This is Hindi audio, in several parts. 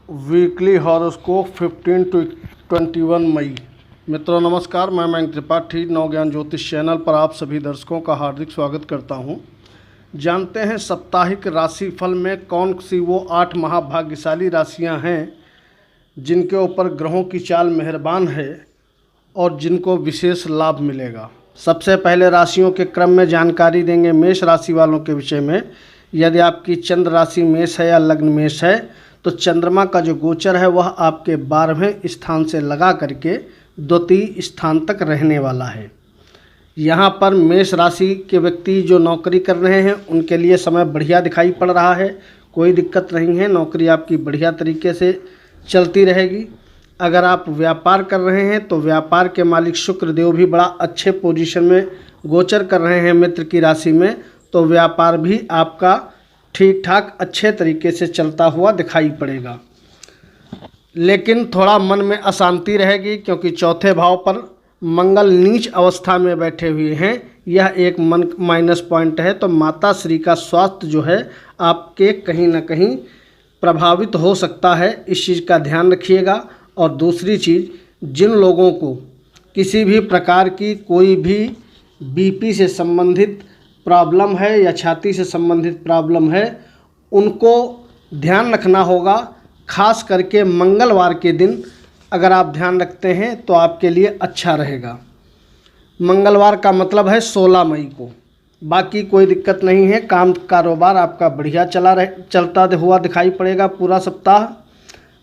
वीकली हॉरोस्कोप 15 टू 21 मई। मित्रों नमस्कार, मैं मयंक त्रिपाठी नव ज्ञान ज्योतिष चैनल पर आप सभी दर्शकों का हार्दिक स्वागत करता हूं। जानते हैं साप्ताहिक राशिफल में कौन सी वो 8 महाभाग्यशाली राशियां हैं जिनके ऊपर ग्रहों की चाल मेहरबान है और जिनको विशेष लाभ मिलेगा। सबसे पहले राशियों के क्रम में जानकारी देंगे मेष राशि वालों के विषय में। यदि आपकी चंद्र राशि मेष है या लग्न मेष है तो चंद्रमा का जो गोचर है वह आपके 12वें स्थान से लगा करके द्वितीय स्थान तक रहने वाला है। यहाँ पर मेष राशि के व्यक्ति जो नौकरी कर रहे हैं उनके लिए समय बढ़िया दिखाई पड़ रहा है, कोई दिक्कत नहीं है, नौकरी आपकी बढ़िया तरीके से चलती रहेगी। अगर आप व्यापार कर रहे हैं तो व्यापार के मालिक शुक्र देव भी बड़ा अच्छे पोजीशन में गोचर कर रहे हैं मित्र की राशि में, तो व्यापार भी आपका ठीक ठाक अच्छे तरीके से चलता हुआ दिखाई पड़ेगा। लेकिन थोड़ा मन में अशांति रहेगी क्योंकि चौथे भाव पर मंगल नीच अवस्था में बैठे हुए हैं, यह एक मन माइनस पॉइंट है। तो माता श्री का स्वास्थ्य जो है आपके कहीं ना कहीं प्रभावित हो सकता है, इस चीज़ का ध्यान रखिएगा। और दूसरी चीज़, जिन लोगों को किसी भी प्रकार की कोई भी बीपी से संबंधित प्रॉब्लम है या छाती से संबंधित प्रॉब्लम है, उनको ध्यान रखना होगा। खास करके मंगलवार के दिन अगर आप ध्यान रखते हैं तो आपके लिए अच्छा रहेगा। मंगलवार का मतलब है 16 मई को। बाकी कोई दिक्कत नहीं है, काम कारोबार आपका बढ़िया चलता हुआ दिखाई पड़ेगा। पूरा सप्ताह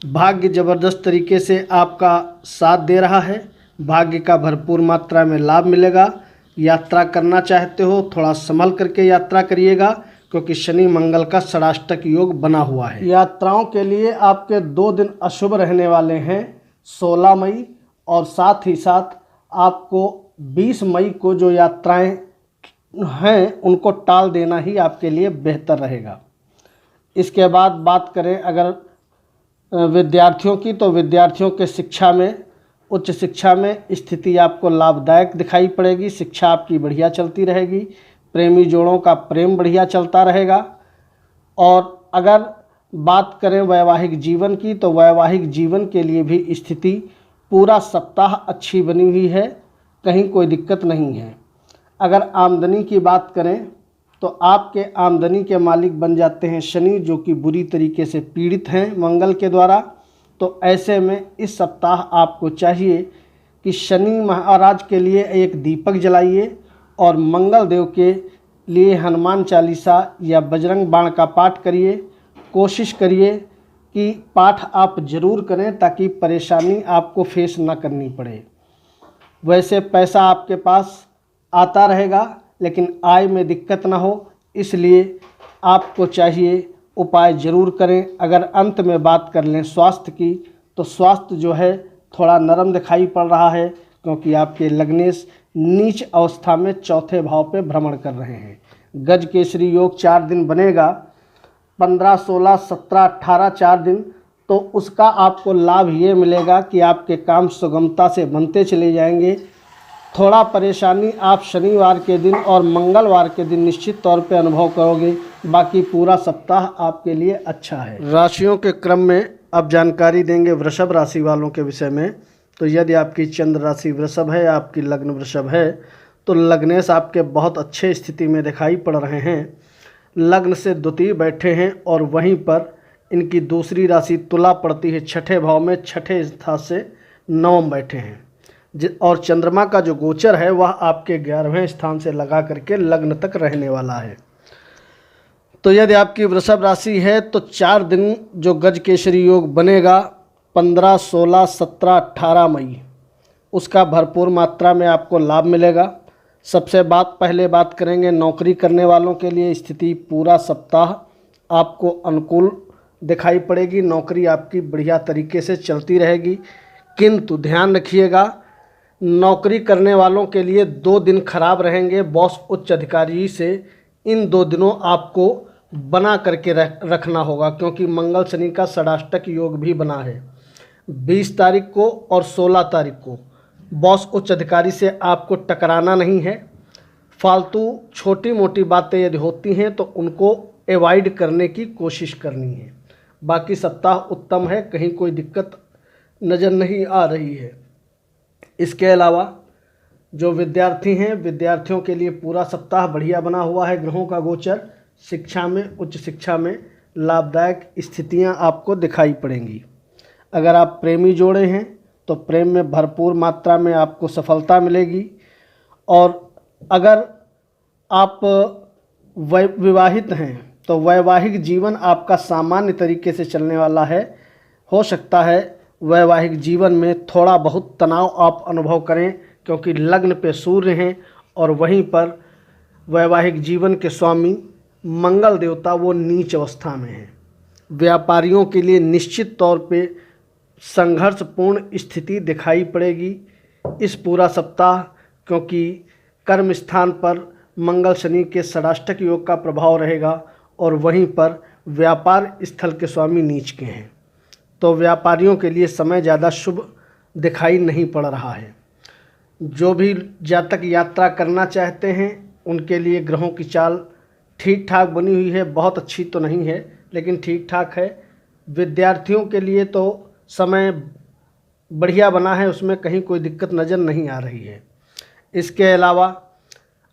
भाग्य ज़बरदस्त तरीके से आपका साथ दे रहा है, भाग्य का भरपूर मात्रा में लाभ मिलेगा। यात्रा करना चाहते हो थोड़ा संभल करके यात्रा करिएगा क्योंकि शनि मंगल का षडाष्टक योग बना हुआ है। यात्राओं के लिए आपके 2 दिन अशुभ रहने वाले हैं, 16 मई और साथ ही साथ आपको 20 मई को जो यात्राएं हैं उनको टाल देना ही आपके लिए बेहतर रहेगा। इसके बाद बात करें अगर विद्यार्थियों की, तो विद्यार्थियों के शिक्षा में, उच्च शिक्षा में स्थिति आपको लाभदायक दिखाई पड़ेगी। शिक्षा आपकी बढ़िया चलती रहेगी, प्रेमी जोड़ों का प्रेम बढ़िया चलता रहेगा। और अगर बात करें वैवाहिक जीवन की, तो वैवाहिक जीवन के लिए भी स्थिति पूरा सप्ताह अच्छी बनी हुई है, कहीं कोई दिक्कत नहीं है। अगर आमदनी की बात करें तो आपके आमदनी के मालिक बन जाते हैं शनि, जो कि बुरी तरीके से पीड़ित हैं मंगल के द्वारा। तो ऐसे में इस सप्ताह आपको चाहिए कि शनि महाराज के लिए एक दीपक जलाइए और मंगल देव के लिए हनुमान चालीसा या बजरंग बाण का पाठ करिए। कोशिश करिए कि पाठ आप जरूर करें ताकि परेशानी आपको फेस ना करनी पड़े। वैसे पैसा आपके पास आता रहेगा लेकिन आय में दिक्कत ना हो, इसलिए आपको चाहिए उपाय जरूर करें। अगर अंत में बात कर लें स्वास्थ्य की, तो स्वास्थ्य जो है थोड़ा नरम दिखाई पड़ रहा है क्योंकि आपके लग्नेश नीच अवस्था में चौथे भाव पे भ्रमण कर रहे हैं। गज केसरी योग 4 दिन बनेगा, 15, 16, 17, 18 4 दिन। तो उसका आपको लाभ ये मिलेगा कि आपके काम सुगमता से बनते चले जाएंगे। थोड़ा परेशानी आप शनिवार के दिन और मंगलवार के दिन निश्चित तौर पे अनुभव करोगे, बाकी पूरा सप्ताह आपके लिए अच्छा है। राशियों के क्रम में अब जानकारी देंगे वृषभ राशि वालों के विषय में। तो यदि आपकी चंद्र राशि वृषभ है, आपकी लग्न वृषभ है, तो लग्नेश आपके बहुत अच्छे स्थिति में दिखाई पड़ रहे हैं। लग्न से द्वितीय बैठे हैं और वहीं पर इनकी दूसरी राशि तुला पड़ती है, छठे भाव में, छठे स्थान से नवम बैठे हैं। और चंद्रमा का जो गोचर है वह आपके 11वें स्थान से लगा करके लग्न तक रहने वाला है। तो यदि आपकी वृषभ राशि है तो 4 दिन जो गज केसरी योग बनेगा 15, 16, 17, 18 मई, उसका भरपूर मात्रा में आपको लाभ मिलेगा। सबसे पहले बात करेंगे नौकरी करने वालों के लिए। स्थिति पूरा सप्ताह आपको अनुकूल दिखाई पड़ेगी, नौकरी आपकी बढ़िया तरीके से चलती रहेगी। किंतु ध्यान रखिएगा, नौकरी करने वालों के लिए 2 दिन खराब रहेंगे बॉस उच्च अधिकारी से। इन 2 दिनों आपको बना करके रखना होगा क्योंकि मंगल शनि का षडाष्टक योग भी बना है। 20 तारीख को और 16 तारीख को बॉस उच्च अधिकारी से आपको टकराना नहीं है। फालतू छोटी मोटी बातें यदि होती हैं तो उनको अवॉइड करने की कोशिश करनी है। बाकी सप्ताह उत्तम है, कहीं कोई दिक्कत नज़र नहीं आ रही है। इसके अलावा जो विद्यार्थी हैं, विद्यार्थियों के लिए पूरा सप्ताह बढ़िया बना हुआ है। ग्रहों का गोचर शिक्षा में, उच्च शिक्षा में लाभदायक स्थितियां आपको दिखाई पड़ेंगी। अगर आप प्रेमी जोड़े हैं तो प्रेम में भरपूर मात्रा में आपको सफलता मिलेगी, और अगर आप विवाहित हैं तो वैवाहिक जीवन आपका सामान्य तरीके से चलने वाला है। हो सकता है वैवाहिक जीवन में थोड़ा बहुत तनाव आप अनुभव करें, क्योंकि लग्न पे सूर्य हैं और वहीं पर वैवाहिक जीवन के स्वामी मंगल देवता वो नीच अवस्था में हैं। व्यापारियों के लिए निश्चित तौर पे संघर्षपूर्ण स्थिति दिखाई पड़ेगी इस पूरा सप्ताह, क्योंकि कर्म स्थान पर मंगल शनि के षडाष्टक योग का प्रभाव रहेगा और वहीं पर व्यापार स्थल के स्वामी नीच के हैं। तो व्यापारियों के लिए समय ज़्यादा शुभ दिखाई नहीं पड़ रहा है। जो भी जातक यात्रा करना चाहते हैं उनके लिए ग्रहों की चाल ठीक ठाक बनी हुई है, बहुत अच्छी तो नहीं है लेकिन ठीक ठाक है। विद्यार्थियों के लिए तो समय बढ़िया बना है, उसमें कहीं कोई दिक्कत नज़र नहीं आ रही है। इसके अलावा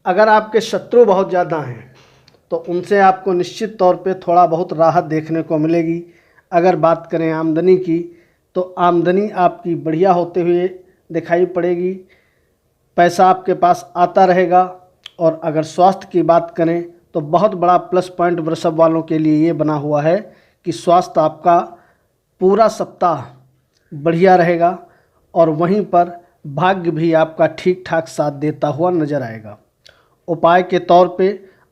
अगर आपके शत्रु बहुत ज़्यादा हैं तो उनसे आपको निश्चित तौर पे थोड़ा बहुत राहत देखने को मिलेगी। अगर बात करें आमदनी की तो आमदनी आपकी बढ़िया होते हुए दिखाई पड़ेगी, पैसा आपके पास आता रहेगा। और अगर स्वास्थ्य की बात करें तो बहुत बड़ा प्लस पॉइंट वृषभ वालों के लिए ये बना हुआ है कि स्वास्थ्य आपका पूरा सप्ताह बढ़िया रहेगा और वहीं पर भाग्य भी आपका ठीक ठाक साथ देता हुआ नज़र आएगा। उपाय के तौर पे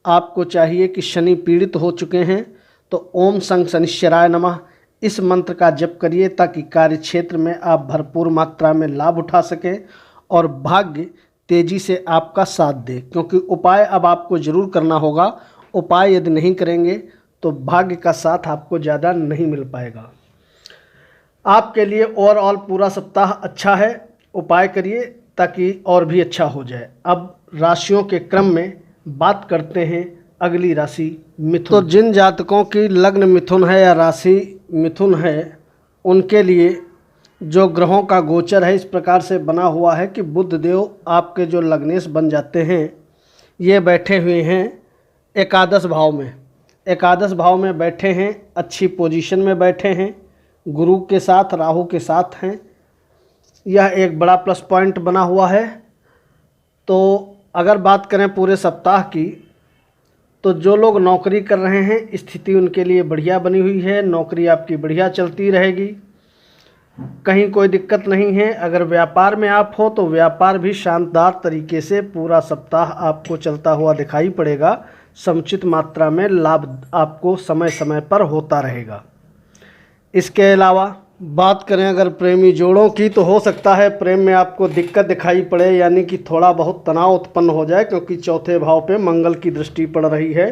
आपको चाहिए कि शनि पीड़ित हो चुके हैं तो ओम संग शनिश्चराय नमः इस मंत्र का जप करिए, ताकि कार्य क्षेत्र में आप भरपूर मात्रा में लाभ उठा सकें और भाग्य तेज़ी से आपका साथ दे। क्योंकि उपाय अब आपको ज़रूर करना होगा, उपाय यदि नहीं करेंगे तो भाग्य का साथ आपको ज़्यादा नहीं मिल पाएगा। आपके लिए ओवरऑल पूरा सप्ताह अच्छा है, उपाय करिए ताकि और भी अच्छा हो जाए। अब राशियों के क्रम में बात करते हैं अगली राशि मिथुन। तो जिन जातकों की लग्न मिथुन है या राशि मिथुन है, उनके लिए जो ग्रहों का गोचर है इस प्रकार से बना हुआ है कि बुध देव आपके जो लग्नेश बन जाते हैं, ये बैठे हुए हैं एकादश भाव में। एकादश भाव में बैठे हैं, अच्छी पोजीशन में बैठे हैं, गुरु के साथ राहु के साथ हैं। यह एक बड़ा प्लस पॉइंट बना हुआ है। तो अगर बात करें पूरे सप्ताह की तो जो लोग नौकरी कर रहे हैं स्थिति उनके लिए बढ़िया बनी हुई है, नौकरी आपकी बढ़िया चलती रहेगी, कहीं कोई दिक्कत नहीं है। अगर व्यापार में आप हो तो व्यापार भी शानदार तरीके से पूरा सप्ताह आपको चलता हुआ दिखाई पड़ेगा। समुचित मात्रा में लाभ आपको समय समय पर होता रहेगा। इसके अलावा बात करें अगर प्रेमी जोड़ों की तो हो सकता है प्रेम में आपको दिक्कत दिखाई पड़े, यानी कि थोड़ा बहुत तनाव उत्पन्न हो जाए, क्योंकि चौथे भाव पे मंगल की दृष्टि पड़ रही है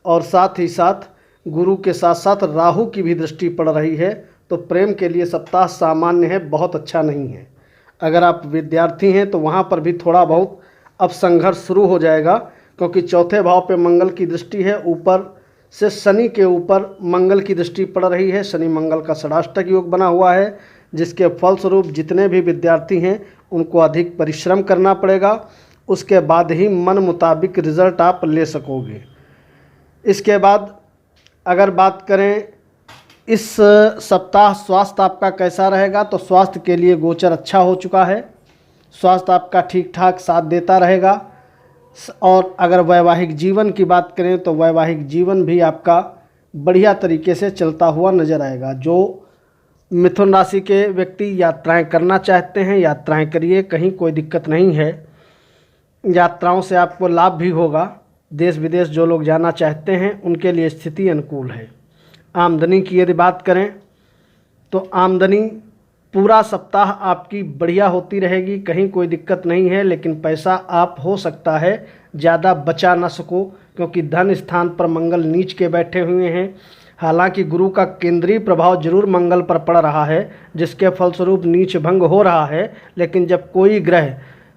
और साथ ही साथ गुरु के साथ साथ राहु की भी दृष्टि पड़ रही है। तो प्रेम के लिए सप्ताह सामान्य है, बहुत अच्छा नहीं है। अगर आप विद्यार्थी हैं तो वहाँ पर भी थोड़ा बहुत अब संघर्ष शुरू हो जाएगा, क्योंकि चौथे भाव पे मंगल की दृष्टि है, ऊपर से शनि के ऊपर मंगल की दृष्टि पड़ रही है। शनि मंगल का षडाष्टक योग बना हुआ है, जिसके फलस्वरूप जितने भी विद्यार्थी हैं उनको अधिक परिश्रम करना पड़ेगा, उसके बाद ही मन मुताबिक रिजल्ट आप ले सकोगे। इसके बाद अगर बात करें इस सप्ताह स्वास्थ्य आपका कैसा रहेगा, तो स्वास्थ्य के लिए गोचर अच्छा हो चुका है, स्वास्थ्य आपका ठीक ठाक साथ देता रहेगा। और अगर वैवाहिक जीवन की बात करें तो वैवाहिक जीवन भी आपका बढ़िया तरीके से चलता हुआ नज़र आएगा। जो मिथुन राशि के व्यक्ति यात्राएं करना चाहते हैं यात्राएं करिए, कहीं कोई दिक्कत नहीं है, यात्राओं से आपको लाभ भी होगा। देश विदेश जो लोग जाना चाहते हैं उनके लिए स्थिति अनुकूल है। आमदनी की यदि बात करें तो आमदनी पूरा सप्ताह आपकी बढ़िया होती रहेगी, कहीं कोई दिक्कत नहीं है। लेकिन पैसा आप हो सकता है ज़्यादा बचा ना सको, क्योंकि धन स्थान पर मंगल नीच के बैठे हुए हैं। हालांकि गुरु का केंद्रीय प्रभाव जरूर मंगल पर पड़ रहा है, जिसके फलस्वरूप नीच भंग हो रहा है। लेकिन जब कोई ग्रह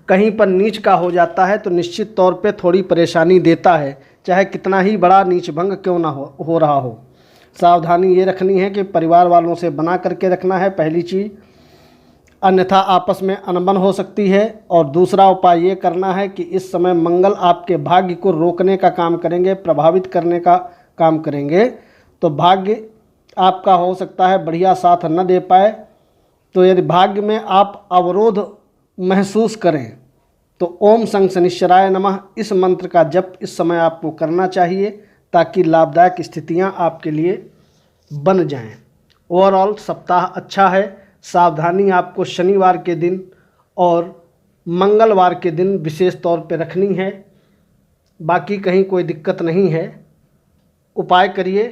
कहीं पर नीच का हो जाता है तो निश्चित तौर पे थोड़ी परेशानी देता है, चाहे कितना ही बड़ा नीच भंग क्यों ना हो रहा हो। सावधानी ये रखनी है कि परिवार वालों से बना करके रखना है पहली चीज़, अन्यथा आपस में अनबन हो सकती है। और दूसरा उपाय ये करना है कि इस समय मंगल आपके भाग्य को रोकने का काम करेंगे, प्रभावित करने का काम करेंगे। तो भाग्य आपका हो सकता है बढ़िया साथ न दे पाए। तो यदि भाग्य में आप अवरोध महसूस करें तो ओम संग शनिश्चराय नमः इस मंत्र का जप इस समय आपको करना चाहिए, ताकि लाभदायक स्थितियां आपके लिए बन जाएं। ओवरऑल सप्ताह अच्छा है। सावधानी आपको शनिवार के दिन और मंगलवार के दिन विशेष तौर पे रखनी है, बाकी कहीं कोई दिक्कत नहीं है। उपाय करिए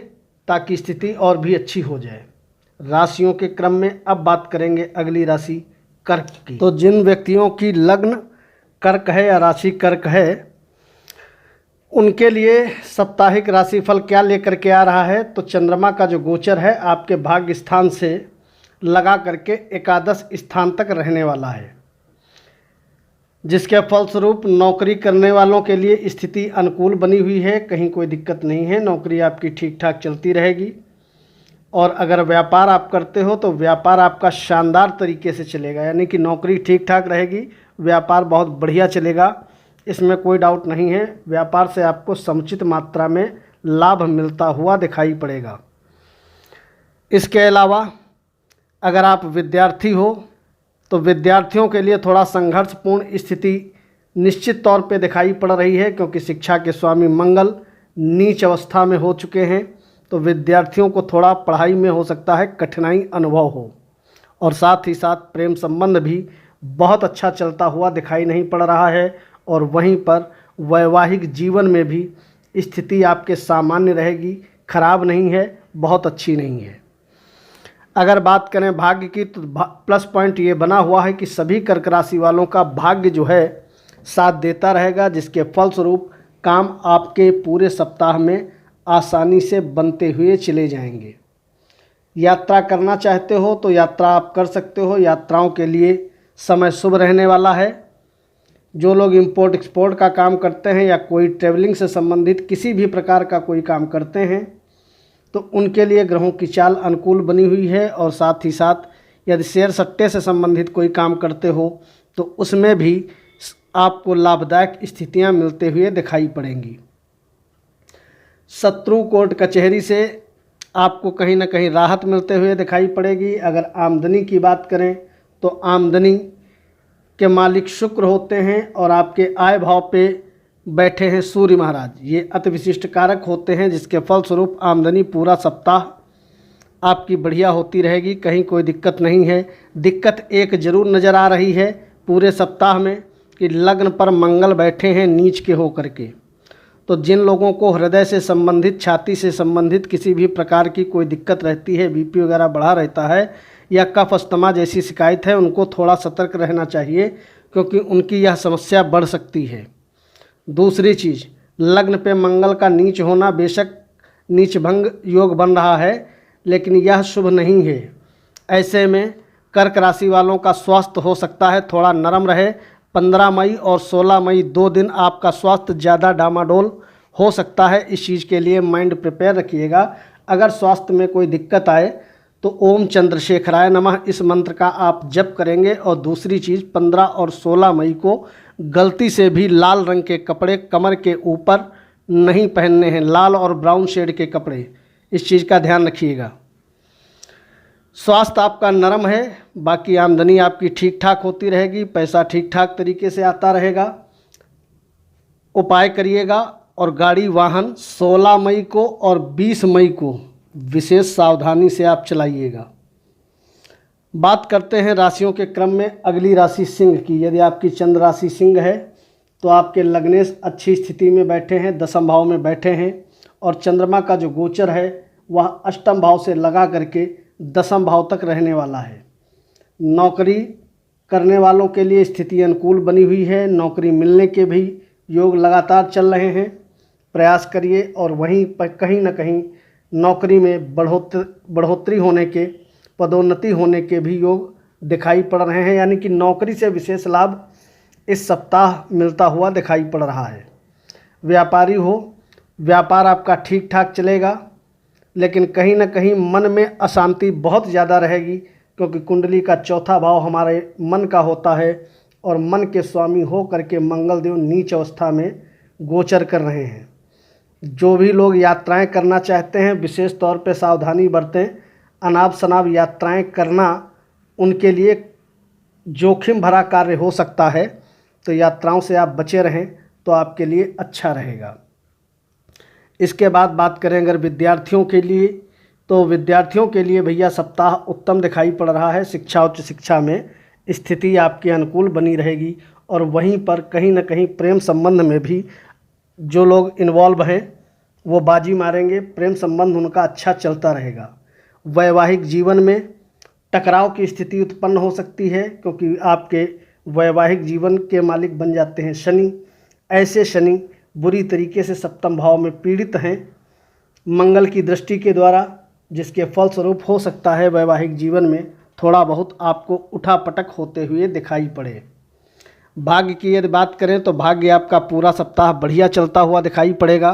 ताकि स्थिति और भी अच्छी हो जाए। राशियों के क्रम में अब बात करेंगे अगली राशि कर्क की। तो जिन व्यक्तियों की लग्न कर्क है या राशि कर्क है, उनके लिए साप्ताहिक राशिफल क्या लेकर के आ रहा है। तो चंद्रमा का जो गोचर है आपके भाग्य स्थान से लगा करके एकादश स्थान तक रहने वाला है, जिसके फलस्वरूप नौकरी करने वालों के लिए स्थिति अनुकूल बनी हुई है, कहीं कोई दिक्कत नहीं है, नौकरी आपकी ठीक ठाक चलती रहेगी। और अगर व्यापार आप करते हो तो व्यापार आपका शानदार तरीके से चलेगा, यानी कि नौकरी ठीक ठाक रहेगी, व्यापार बहुत बढ़िया चलेगा, इसमें कोई डाउट नहीं है। व्यापार से आपको समुचित मात्रा में लाभ मिलता हुआ दिखाई पड़ेगा। इसके अलावा अगर आप विद्यार्थी हो तो विद्यार्थियों के लिए थोड़ा संघर्षपूर्ण स्थिति निश्चित तौर पे दिखाई पड़ रही है, क्योंकि शिक्षा के स्वामी मंगल नीच अवस्था में हो चुके हैं। तो विद्यार्थियों को थोड़ा पढ़ाई में हो सकता है कठिनाई अनुभव हो, और साथ ही साथ प्रेम संबंध भी बहुत अच्छा चलता हुआ दिखाई नहीं पड़ रहा है। और वहीं पर वैवाहिक जीवन में भी स्थिति आपके सामान्य रहेगी, खराब नहीं है, बहुत अच्छी नहीं है। अगर बात करें भाग्य की तो प्लस पॉइंट ये बना हुआ है कि सभी कर्क राशि वालों का भाग्य जो है साथ देता रहेगा, जिसके फलस्वरूप काम आपके पूरे सप्ताह में आसानी से बनते हुए चले जाएंगे। यात्रा करना चाहते हो तो यात्रा आप कर सकते हो, यात्राओं के लिए समय शुभ रहने वाला है। जो लोग इंपोर्ट एक्सपोर्ट का काम करते हैं या कोई ट्रैवलिंग से संबंधित किसी भी प्रकार का कोई काम करते हैं तो उनके लिए ग्रहों की चाल अनुकूल बनी हुई है। और साथ ही साथ यदि शेयर सट्टे से संबंधित कोई काम करते हो तो उसमें भी आपको लाभदायक स्थितियां मिलते हुए दिखाई पड़ेंगी। शत्रु कोर्ट कचहरी से आपको कहीं ना कहीं राहत मिलते हुए दिखाई पड़ेगी। अगर आमदनी की बात करें तो आमदनी के मालिक शुक्र होते हैं और आपके आय भाव पे बैठे हैं सूर्य महाराज, ये अति विशिष्ट कारक होते हैं, जिसके फलस्वरूप आमदनी पूरा सप्ताह आपकी बढ़िया होती रहेगी, कहीं कोई दिक्कत नहीं है। दिक्कत एक जरूर नज़र आ रही है पूरे सप्ताह में कि लग्न पर मंगल बैठे हैं नीच के होकर के। तो जिन लोगों को हृदय से संबंधित, छाती से संबंधित किसी भी प्रकार की कोई दिक्कत रहती है, बीपी वगैरह बढ़ा रहता है या कफ अस्थमा जैसी शिकायत है, उनको थोड़ा सतर्क रहना चाहिए, क्योंकि उनकी यह समस्या बढ़ सकती है। दूसरी चीज़, लग्न पे मंगल का नीच होना, बेशक नीच भंग योग बन रहा है लेकिन यह शुभ नहीं है। ऐसे में कर्क राशि वालों का स्वास्थ्य हो सकता है थोड़ा नरम रहे। 15 मई और 16 मई 2 दिन आपका स्वास्थ्य ज़्यादा डामाडोल हो सकता है, इस चीज़ के लिए माइंड प्रिपेयर रखिएगा। अगर स्वास्थ्य में कोई दिक्कत आए तो ओम चंद्रशेखराय नमः इस मंत्र का आप जप करेंगे। और दूसरी चीज़, 15 और 16 मई को गलती से भी लाल रंग के कपड़े कमर के ऊपर नहीं पहनने हैं, लाल और ब्राउन शेड के कपड़े, इस चीज़ का ध्यान रखिएगा। स्वास्थ्य आपका नरम है, बाकी आमदनी आपकी ठीक ठाक होती रहेगी, पैसा ठीक ठाक तरीके से आता रहेगा। उपाय करिएगा। और गाड़ी वाहन 16 मई को और 20 मई को विशेष सावधानी से आप चलाइएगा। बात करते हैं राशियों के क्रम में अगली राशि सिंह की। यदि आपकी चंद्र राशि सिंह है तो आपके लग्नेश अच्छी स्थिति में बैठे हैं, दसम भाव में बैठे हैं, और चंद्रमा का जो गोचर है वह अष्टम भाव से लगा करके दसम भाव तक रहने वाला है। नौकरी करने वालों के लिए स्थिति अनुकूल बनी हुई है, नौकरी मिलने के भी योग लगातार चल रहे हैं। प्रयास करिए और वहीं पर कहीं ना कहीं नौकरी में बढ़ोतरी होने के, पदोन्नति होने के भी योग दिखाई पड़ रहे हैं, यानी कि नौकरी से विशेष लाभ इस सप्ताह मिलता हुआ दिखाई पड़ रहा है। व्यापारी हो, व्यापार आपका ठीक ठाक चलेगा, लेकिन कहीं ना कहीं मन में अशांति बहुत ज़्यादा रहेगी, क्योंकि कुंडली का चौथा भाव हमारे मन का होता है और मन के स्वामी हो करके मंगल देव नीच अवस्था में गोचर कर रहे हैं। जो भी लोग यात्राएं करना चाहते हैं विशेष तौर पे सावधानी बरतें। अनाप शनाप यात्राएं करना उनके लिए जोखिम भरा कार्य हो सकता है, तो यात्राओं से आप बचे रहें तो आपके लिए अच्छा रहेगा। इसके बाद बात करें अगर विद्यार्थियों के लिए, तो विद्यार्थियों के लिए भैया सप्ताह उत्तम दिखाई पड़ रहा है। शिक्षा उच्च शिक्षा में स्थिति आपके अनुकूल बनी रहेगी और वहीं पर कहीं ना कहीं प्रेम संबंध में भी जो लोग इन्वॉल्व हैं वो बाजी मारेंगे। प्रेम संबंध उनका अच्छा चलता रहेगा। वैवाहिक जीवन में टकराव की स्थिति उत्पन्न हो सकती है, क्योंकि आपके वैवाहिक जीवन के मालिक बन जाते हैं शनि। ऐसे शनि बुरी तरीके से सप्तम भाव में पीड़ित हैं मंगल की दृष्टि के द्वारा, जिसके फलस्वरूप हो सकता है वैवाहिक जीवन में थोड़ा बहुत आपको उठापटक होते हुए दिखाई पड़े। भाग्य की यदि बात करें तो भाग्य आपका पूरा सप्ताह बढ़िया चलता हुआ दिखाई पड़ेगा।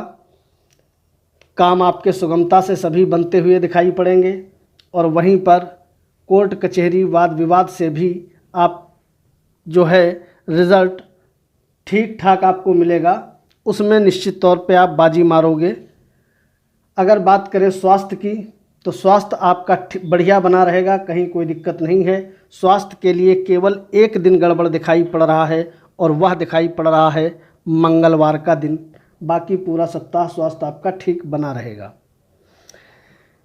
काम आपके सुगमता से सभी बनते हुए दिखाई पड़ेंगे और वहीं पर कोर्ट कचहरी वाद विवाद से भी आप जो है रिज़ल्ट ठीक ठाक आपको मिलेगा, उसमें निश्चित तौर पे आप बाजी मारोगे। अगर बात करें स्वास्थ्य की, तो स्वास्थ्य आपका बढ़िया बना रहेगा, कहीं कोई दिक्कत नहीं है। स्वास्थ्य के लिए केवल एक दिन गड़बड़ दिखाई पड़ रहा है और वह दिखाई पड़ रहा है मंगलवार का दिन। बाकी पूरा सप्ताह स्वास्थ्य आपका ठीक बना रहेगा।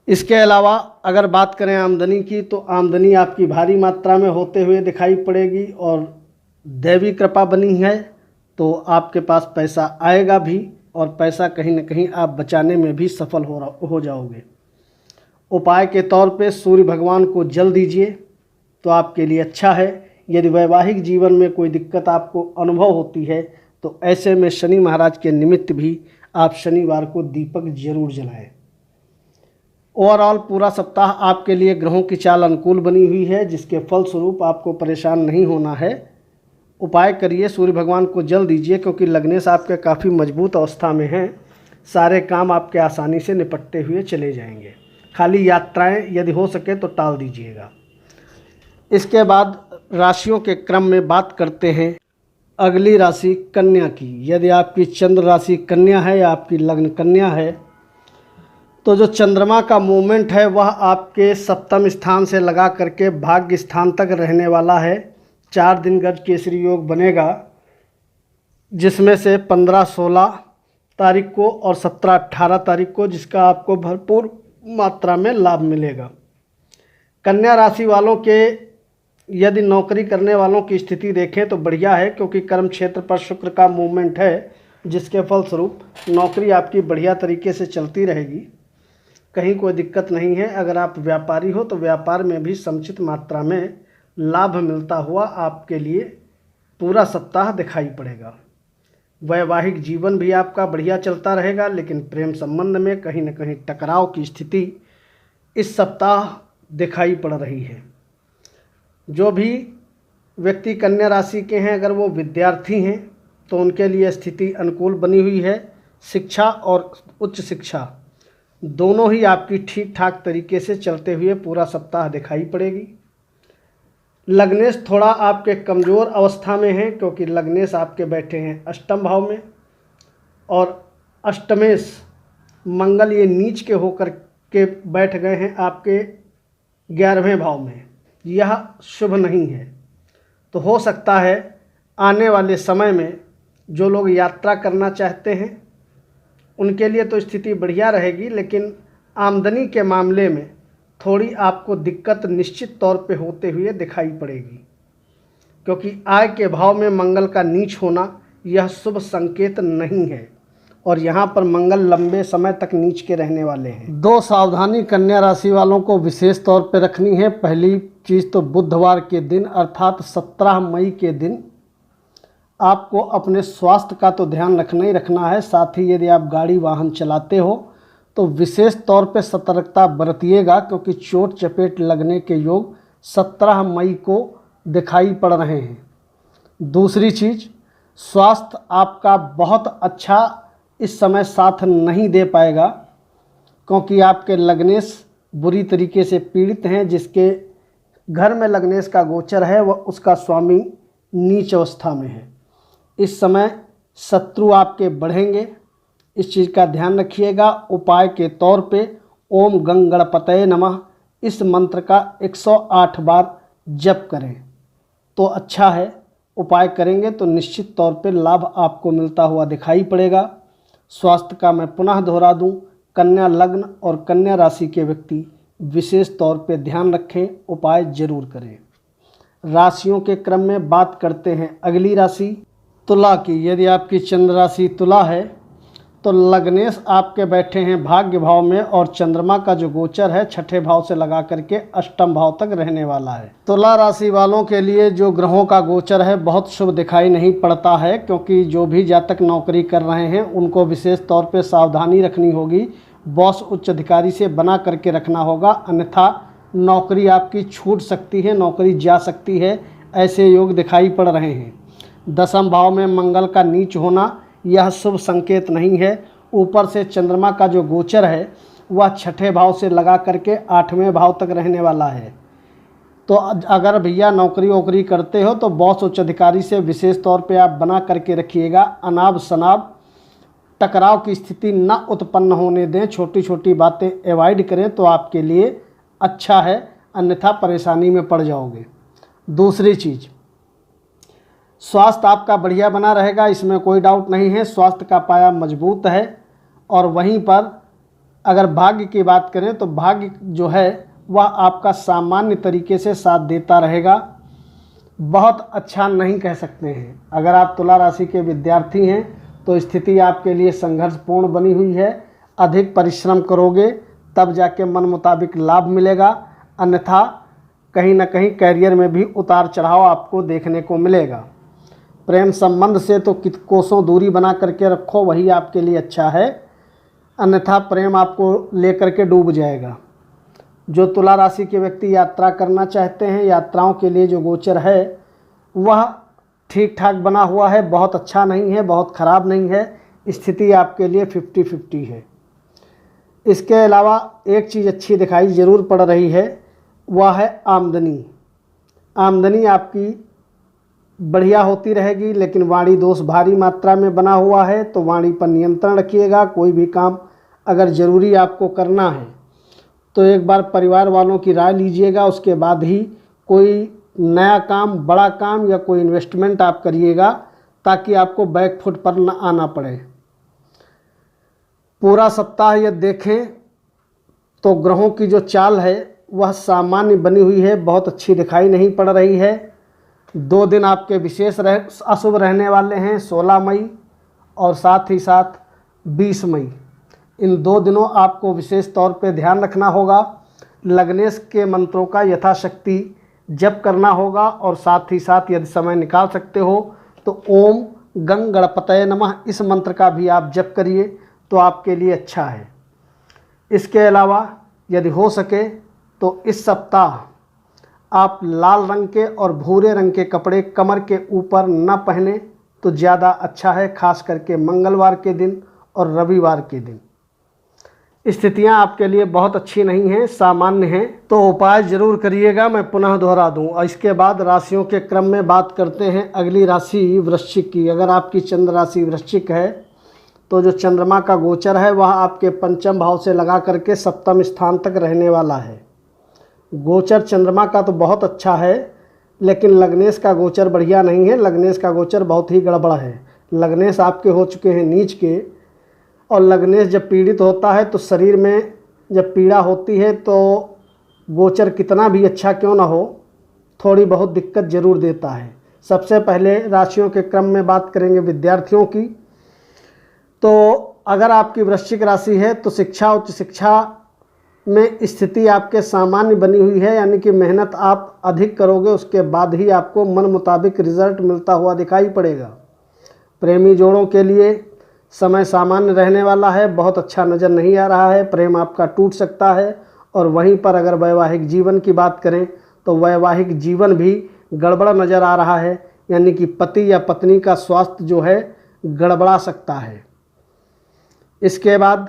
इसके अलावा अगर बात करें आमदनी की, तो आमदनी आपकी भारी मात्रा में होते हुए दिखाई पड़ेगी और दैवी कृपा बनी है तो आपके पास पैसा आएगा भी और पैसा कहीं ना कहीं आप बचाने में भी सफल हो जाओगे। उपाय के तौर पे सूर्य भगवान को जल दीजिए तो आपके लिए अच्छा है। यदि वैवाहिक जीवन में कोई दिक्कत आपको अनुभव होती है तो ऐसे में शनि महाराज के निमित्त भी आप शनिवार को दीपक जरूर जलाएं। ओवरऑल पूरा सप्ताह आपके लिए ग्रहों की चाल अनुकूल बनी हुई है, जिसके फलस्वरूप आपको परेशान नहीं होना है। उपाय करिए, सूर्य भगवान को जल दीजिए, क्योंकि लग्नेश आपके काफ़ी मजबूत अवस्था में हैं। सारे काम आपके आसानी से निपटते हुए चले जाएंगे। खाली यात्राएं यदि हो सके तो टाल दीजिएगा। इसके बाद राशियों के क्रम में बात करते हैं अगली राशि कन्या की। यदि आपकी चंद्र राशि कन्या है या आपकी लग्न कन्या है, तो जो चंद्रमा का मूवमेंट है वह आपके सप्तम स्थान से लगा करके भाग्य स्थान तक रहने वाला है। 4 दिन गज केसरी योग बनेगा, जिसमें से 15-16 तारीख को और 17-18 तारीख को, जिसका आपको भरपूर मात्रा में लाभ मिलेगा। कन्या राशि वालों के यदि नौकरी करने वालों की स्थिति देखें तो बढ़िया है, क्योंकि कर्म क्षेत्र पर शुक्र का मूवमेंट है, जिसके फलस्वरूप नौकरी आपकी बढ़िया तरीके से चलती रहेगी। कहीं कोई दिक्कत नहीं है। अगर आप व्यापारी हो तो व्यापार में भी समुचित मात्रा में लाभ मिलता हुआ आपके लिए पूरा सप्ताह दिखाई पड़ेगा। वैवाहिक जीवन भी आपका बढ़िया चलता रहेगा, लेकिन प्रेम संबंध में कहीं न कहीं टकराव की स्थिति इस सप्ताह दिखाई पड़ रही है। जो भी व्यक्ति कन्या राशि के हैं, अगर वो विद्यार्थी हैं तो उनके लिए स्थिति अनुकूल बनी हुई है। शिक्षा और उच्च शिक्षा दोनों ही आपकी ठीक ठाक तरीके से चलते हुए पूरा सप्ताह दिखाई पड़ेगी। लग्नेश थोड़ा आपके कमज़ोर अवस्था में है, क्योंकि लग्नेश आपके बैठे हैं अष्टम भाव में और अष्टमेश मंगल ये नीच के होकर के बैठ गए हैं आपके 11वें भाव में। यह शुभ नहीं है। तो हो सकता है आने वाले समय में जो लोग यात्रा करना चाहते हैं उनके लिए तो स्थिति बढ़िया रहेगी, लेकिन आमदनी के मामले में थोड़ी आपको दिक्कत निश्चित तौर पे होते हुए दिखाई पड़ेगी, क्योंकि आय के भाव में मंगल का नीच होना यह शुभ संकेत नहीं है और यहाँ पर मंगल लंबे समय तक नीच के रहने वाले हैं। 2 सावधानी कन्या राशि वालों को विशेष तौर पे रखनी है। पहली चीज़ तो बुधवार के दिन अर्थात 17 मई के दिन आपको अपने स्वास्थ्य का तो ध्यान रखना ही रखना है। साथ ही यदि आप गाड़ी वाहन चलाते हो तो विशेष तौर पे सतर्कता बरतिएगा, क्योंकि चोट चपेट लगने के योग 17 मई को दिखाई पड़ रहे हैं। दूसरी चीज़, स्वास्थ्य आपका बहुत अच्छा इस समय साथ नहीं दे पाएगा। क्योंकि आपके लग्नेश बुरी तरीके से पीड़ित हैं। जिसके घर में लग्नेश का गोचर है वह उसका स्वामी नीच अवस्था में है। इस समय शत्रु आपके बढ़ेंगे, इस चीज़ का ध्यान रखिएगा। उपाय के तौर पे ओम गंग गणपतये नमः इस मंत्र का 108 बार जप करें तो अच्छा है। उपाय करेंगे तो निश्चित तौर पे लाभ आपको मिलता हुआ दिखाई पड़ेगा। स्वास्थ्य का मैं पुनः दोहरा दूं, कन्या लग्न और कन्या राशि के व्यक्ति विशेष तौर पे ध्यान रखें, उपाय जरूर करें। राशियों के क्रम में बात करते हैं अगली राशि तुला की। यदि आपकी चंद्र राशि तुला है तो लग्नेश आपके बैठे हैं भाग्य भाव में और चंद्रमा का जो गोचर है छठे भाव से लगा करके अष्टम भाव तक रहने वाला है। तुला राशि वालों के लिए जो ग्रहों का गोचर है बहुत शुभ दिखाई नहीं पड़ता है, क्योंकि जो भी जातक नौकरी कर रहे हैं उनको विशेष तौर पे सावधानी रखनी होगी। बॉस उच्च अधिकारी से बना करके रखना होगा, अन्यथा नौकरी आपकी छूट सकती है, नौकरी जा सकती है, ऐसे योग दिखाई पड़ रहे हैं। दसम भाव में मंगल का नीच होना यह शुभ संकेत नहीं है। ऊपर से चंद्रमा का जो गोचर है वह छठे भाव से लगा करके आठवें भाव तक रहने वाला है। तो अगर भैया नौकरी वोकरी करते हो तो बॉस उच्च अधिकारी से विशेष तौर पे आप बना करके रखिएगा। अनाब शनाब टकराव की स्थिति न उत्पन्न होने दें, छोटी छोटी बातें अवॉइड करें तो आपके लिए अच्छा है, अन्यथा परेशानी में पड़ जाओगे। दूसरी चीज़, स्वास्थ्य आपका बढ़िया बना रहेगा, इसमें कोई डाउट नहीं है। स्वास्थ्य का पाया मजबूत है। और वहीं पर अगर भाग्य की बात करें तो भाग्य जो है वह आपका सामान्य तरीके से साथ देता रहेगा, बहुत अच्छा नहीं कह सकते हैं। अगर आप तुला राशि के विद्यार्थी हैं तो स्थिति आपके लिए संघर्षपूर्ण बनी हुई है। अधिक परिश्रम करोगे तब जाके मन मुताबिक लाभ मिलेगा, अन्यथा कहीं ना कहीं कैरियर में भी उतार चढ़ाव आपको देखने को मिलेगा। प्रेम संबंध से तो कोसों दूरी बना करके रखो, वही आपके लिए अच्छा है, अन्यथा प्रेम आपको लेकर के डूब जाएगा। जो तुला राशि के व्यक्ति यात्रा करना चाहते हैं, यात्राओं के लिए जो गोचर है वह ठीक ठाक बना हुआ है, बहुत अच्छा नहीं है, बहुत ख़राब नहीं है। स्थिति आपके लिए 50-50 है। इसके अलावा एक चीज़ अच्छी दिखाई ज़रूर पड़ रही है, वह है आमदनी। आमदनी आपकी बढ़िया होती रहेगी, लेकिन वाणी दोष भारी मात्रा में बना हुआ है, तो वाणी पर नियंत्रण रखिएगा। कोई भी काम अगर ज़रूरी आपको करना है तो एक बार परिवार वालों की राय लीजिएगा, उसके बाद ही कोई नया काम, बड़ा काम या कोई इन्वेस्टमेंट आप करिएगा, ताकि आपको बैक फुट पर न आना पड़े। पूरा सप्ताह यदि देखें तो ग्रहों की जो चाल है वह सामान्य बनी हुई है, बहुत अच्छी दिखाई नहीं पड़ रही है। 2 दिन आपके विशेष अशुभ रहने वाले हैं, 16 मई और साथ ही साथ 20 मई। इन 2 दिनों आपको विशेष तौर पे ध्यान रखना होगा। लग्नेश के मंत्रों का यथाशक्ति जप करना होगा, और साथ ही साथ यदि समय निकाल सकते हो तो ओम गंग गणपतये नमः इस मंत्र का भी आप जप करिए तो आपके लिए अच्छा है। इसके अलावा यदि हो सके तो इस सप्ताह आप लाल रंग के और भूरे रंग के कपड़े कमर के ऊपर न पहने तो ज़्यादा अच्छा है, खास करके मंगलवार के दिन और रविवार के दिन। स्थितियां आपके लिए बहुत अच्छी नहीं हैं, सामान्य हैं, तो उपाय जरूर करिएगा, मैं पुनः दोहरा दूं। और इसके बाद राशियों के क्रम में बात करते हैं अगली राशि वृश्चिक की। अगर आपकी चंद्र राशि वृश्चिक है तो जो चंद्रमा का गोचर है वह आपके पंचम भाव से लगा करके सप्तम स्थान तक रहने वाला है। गोचर चंद्रमा का तो बहुत अच्छा है, लेकिन लग्नेश का गोचर बढ़िया नहीं है। लग्नेश का गोचर बहुत ही गड़बड़ है। लग्नेश आपके हो चुके हैं नीच के, और लग्नेश जब पीड़ित होता है तो शरीर में जब पीड़ा होती है तो गोचर कितना भी अच्छा क्यों ना हो, थोड़ी बहुत दिक्कत जरूर देता है। सबसे पहले राशियों के क्रम में बात करेंगे विद्यार्थियों की। तो अगर आपकी वृश्चिक राशि है तो शिक्षा, उच्च शिक्षा में स्थिति आपके सामान्य बनी हुई है, यानी कि मेहनत आप अधिक करोगे, उसके बाद ही आपको मन मुताबिक रिजल्ट मिलता हुआ दिखाई पड़ेगा। प्रेमी जोड़ों के लिए समय सामान्य रहने वाला है, बहुत अच्छा नज़र नहीं आ रहा है। प्रेम आपका टूट सकता है। और वहीं पर अगर वैवाहिक जीवन की बात करें तो वैवाहिक जीवन भी गड़बड़ नज़र आ रहा है, यानी कि पति या पत्नी का स्वास्थ्य जो है गड़बड़ा सकता है। इसके बाद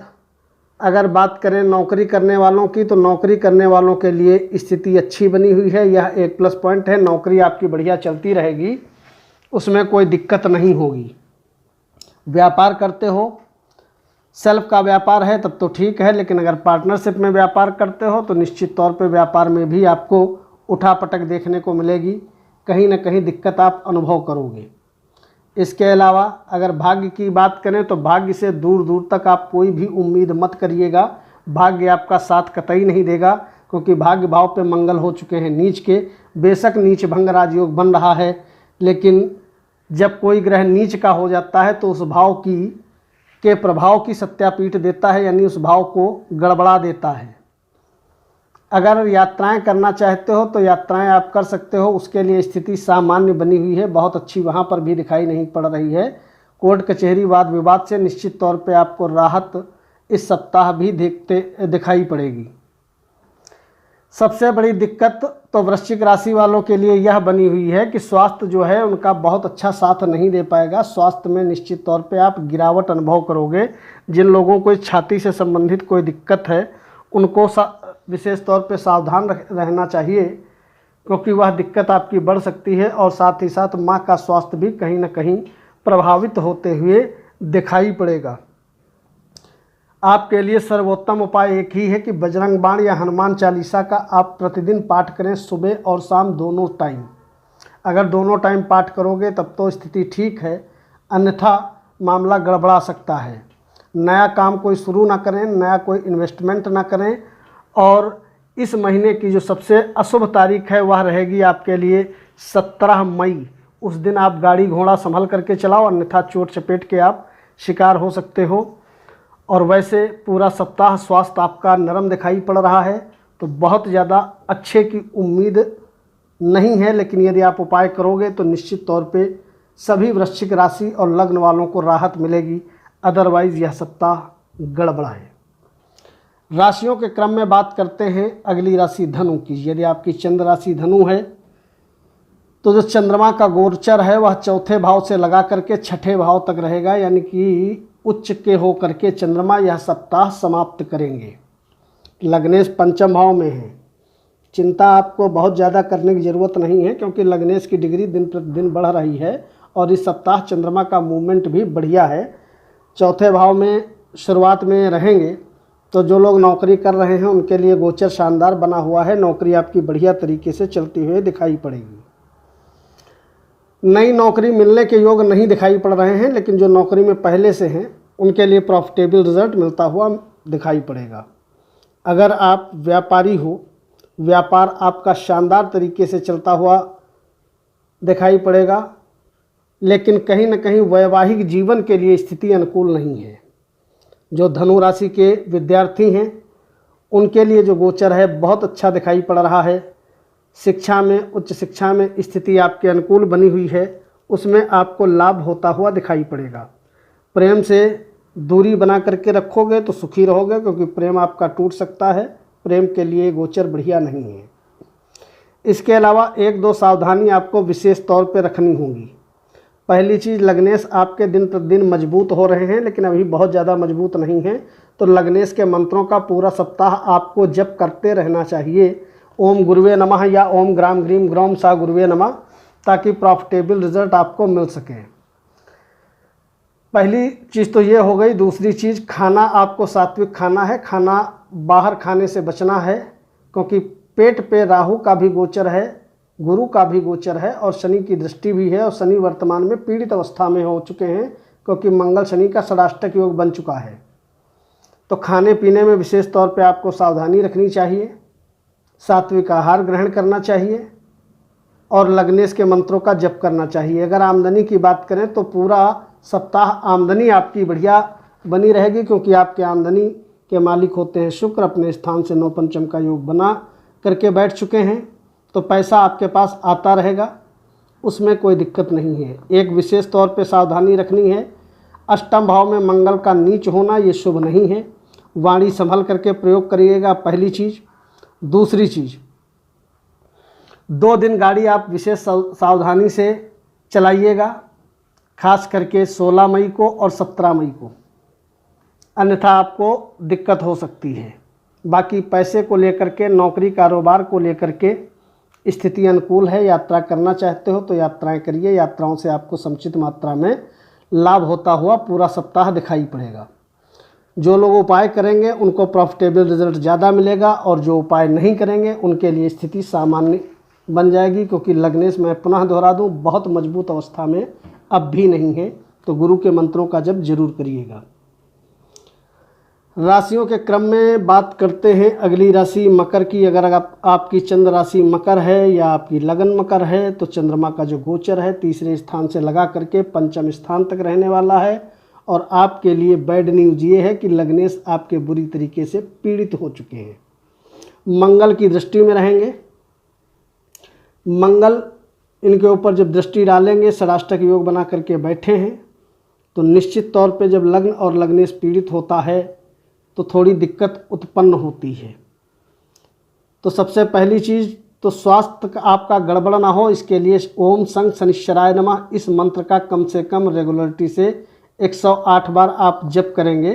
अगर बात करें नौकरी करने वालों की, तो नौकरी करने वालों के लिए स्थिति अच्छी बनी हुई है। यह एक प्लस पॉइंट है। नौकरी आपकी बढ़िया चलती रहेगी, उसमें कोई दिक्कत नहीं होगी। व्यापार करते हो, सेल्फ का व्यापार है तब तो ठीक है, लेकिन अगर पार्टनरशिप में व्यापार करते हो तो निश्चित तौर पे व्यापार में भी आपको उठापटक देखने को मिलेगी, कहीं ना कहीं दिक्कत आप अनुभव करोगे। इसके अलावा अगर भाग्य की बात करें तो भाग्य से दूर दूर तक आप कोई भी उम्मीद मत करिएगा। भाग्य आपका साथ कतई नहीं देगा, क्योंकि भाग्य भाव पे मंगल हो चुके हैं नीच के। बेशक नीच भंग राजयोग बन रहा है, लेकिन जब कोई ग्रह नीच का हो जाता है तो उस भाव के प्रभाव की सत्यापीठ देता है, यानी उस भाव को गड़बड़ा देता है। अगर यात्राएं करना चाहते हो तो यात्राएं आप कर सकते हो, उसके लिए स्थिति सामान्य बनी हुई है, बहुत अच्छी वहाँ पर भी दिखाई नहीं पड़ रही है। कोर्ट कचहरी वाद विवाद से निश्चित तौर पे आपको राहत इस सप्ताह भी दिखाई पड़ेगी। सबसे बड़ी दिक्कत तो वृश्चिक राशि वालों के लिए यह बनी हुई है कि स्वास्थ्य जो है उनका बहुत अच्छा साथ नहीं दे पाएगा। स्वास्थ्य में निश्चित तौर पे आप गिरावट अनुभव करोगे। जिन लोगों को छाती से संबंधित कोई दिक्कत है उनको विशेष तौर पे सावधान रहना चाहिए, क्योंकि वह दिक्कत आपकी बढ़ सकती है। और साथ ही साथ माँ का स्वास्थ्य भी कहीं ना कहीं प्रभावित होते हुए दिखाई पड़ेगा। आपके लिए सर्वोत्तम उपाय एक ही है कि बजरंग बाण या हनुमान चालीसा का आप प्रतिदिन पाठ करें, सुबह और शाम दोनों टाइम। अगर दोनों टाइम पाठ करोगे तब तो स्थिति ठीक है, अन्यथा मामला गड़बड़ा सकता है। नया काम कोई शुरू ना करें, नया कोई इन्वेस्टमेंट ना करें। और इस महीने की जो सबसे अशुभ तारीख है वह रहेगी आपके लिए 17 मई। उस दिन आप गाड़ी घोड़ा संभल करके चलाओ, अन्यथा चोट चपेट के आप शिकार हो सकते हो। और वैसे पूरा सप्ताह स्वास्थ्य आपका नरम दिखाई पड़ रहा है, तो बहुत ज़्यादा अच्छे की उम्मीद नहीं है, लेकिन यदि आप उपाय करोगे तो निश्चित तौर पे सभी वृश्चिक राशि और लग्न वालों को राहत मिलेगी। अदरवाइज़ यह सप्ताह गड़बड़ा है। राशियों के क्रम में बात करते हैं अगली राशि धनु की। यदि आपकी चंद्र राशि धनु है तो जो चंद्रमा का गोचर है वह चौथे भाव से लगा करके छठे भाव तक रहेगा, यानी कि उच्च के हो करके चंद्रमा यह सप्ताह समाप्त करेंगे। लग्नेश पंचम भाव में है। चिंता आपको बहुत ज़्यादा करने की ज़रूरत नहीं है, क्योंकि लग्नेश की डिग्री दिन प्रतिदिन बढ़ रही है और इस सप्ताह चंद्रमा का मूवमेंट भी बढ़िया है। चौथे भाव में शुरुआत में रहेंगे, तो जो लोग नौकरी कर रहे हैं उनके लिए गोचर शानदार बना हुआ है। नौकरी आपकी बढ़िया तरीके से चलती हुई दिखाई पड़ेगी। नई नौकरी मिलने के योग नहीं दिखाई पड़ रहे हैं, लेकिन जो नौकरी में पहले से हैं उनके लिए प्रॉफिटेबल रिजल्ट मिलता हुआ दिखाई पड़ेगा। अगर आप व्यापारी हो, व्यापार आपका शानदार तरीके से चलता हुआ दिखाई पड़ेगा, लेकिन कहीं न कहीं वैवाहिक जीवन के लिए स्थिति अनुकूल नहीं है। जो धनु राशि के विद्यार्थी हैं उनके लिए जो गोचर है बहुत अच्छा दिखाई पड़ रहा है। शिक्षा में, उच्च शिक्षा में स्थिति आपके अनुकूल बनी हुई है, उसमें आपको लाभ होता हुआ दिखाई पड़ेगा। प्रेम से दूरी बना करके रखोगे तो सुखी रहोगे, क्योंकि प्रेम आपका टूट सकता है। प्रेम के लिए गोचर बढ़िया नहीं है। इसके अलावा एक दो सावधानी आपको विशेष तौर पे रखनी होगी। पहली चीज़, लग्नेश आपके दिन प्रतिदिन मजबूत हो रहे हैं, लेकिन अभी बहुत ज़्यादा मजबूत नहीं हैं, तो लग्नेश के मंत्रों का पूरा सप्ताह आपको जप करते रहना चाहिए। ओम गुरुवे नमः या ओम ग्राम ग्रीम ग्रौम सा गुरुवे नमः, ताकि प्रॉफिटेबल रिजल्ट आपको मिल सके। पहली चीज़ तो ये हो गई। दूसरी चीज़, खाना आपको सात्विक खाना है। खाना बाहर खाने से बचना है, क्योंकि पेट पे राहु का भी गोचर है, गुरु का भी गोचर है और शनि की दृष्टि भी है। और शनि वर्तमान में पीड़ित अवस्था में हो चुके हैं, क्योंकि मंगल शनि का षडाष्टक योग बन चुका है। तो खाने पीने में विशेष तौर पे आपको सावधानी रखनी चाहिए, सात्विक आहार ग्रहण करना चाहिए और लग्नेश के मंत्रों का जप करना चाहिए। अगर आमदनी की बात करें तो पूरा सप्ताह आमदनी आपकी बढ़िया बनी रहेगी, क्योंकि आपके आमदनी के मालिक होते हैं शुक्र। अपने स्थान से 9 पंचम का योग बना करके बैठ चुके हैं, तो पैसा आपके पास आता रहेगा, उसमें कोई दिक्कत नहीं है। एक विशेष तौर पे सावधानी रखनी है, अष्टम भाव में मंगल का नीच होना ये शुभ नहीं है। वाणी संभल करके प्रयोग करिएगा, पहली चीज़। दूसरी चीज़, 2 दिन गाड़ी आप विशेष सावधानी से चलाइएगा, खास करके 16 मई को और 17 मई को। अन्यथा आपको दिक्कत हो सकती है। बाकी पैसे को लेकर के, नौकरी कारोबार को लेकर के स्थिति अनुकूल है। यात्रा करना चाहते हो तो यात्राएं करिए, यात्राओं से आपको समुचित मात्रा में लाभ होता हुआ पूरा सप्ताह दिखाई पड़ेगा। जो लोग उपाय करेंगे उनको प्रॉफिटेबल रिजल्ट ज़्यादा मिलेगा, और जो उपाय नहीं करेंगे उनके लिए स्थिति सामान्य बन जाएगी, क्योंकि लग्नेश, मैं पुनः दोहरा दूँ, बहुत मजबूत अवस्था में अब भी नहीं है। तो गुरु के मंत्रों का जप जरूर करिएगा। राशियों के क्रम में बात करते हैं अगली राशि मकर की। अगर आपकी चंद्र राशि मकर है या आपकी लगन मकर है तो चंद्रमा का जो गोचर है तीसरे स्थान से लगा करके पंचम स्थान तक रहने वाला है। और आपके लिए बैड न्यूज ये है कि लग्नेश आपके बुरी तरीके से पीड़ित हो चुके हैं। मंगल की दृष्टि में रहेंगे। मंगल इनके ऊपर जब दृष्टि डालेंगे, षडाष्टक योग बना करके बैठे हैं, तो निश्चित तौर पे जब लग्न और लग्नेश पीड़ित होता है तो थोड़ी दिक्कत उत्पन्न होती है। तो सबसे पहली चीज़ तो स्वास्थ्य आपका गड़बड़ ना हो, इसके लिए ओम संग शनिश्चराय नमः इस मंत्र का कम से कम रेगुलरिटी से 108 बार आप जप करेंगे,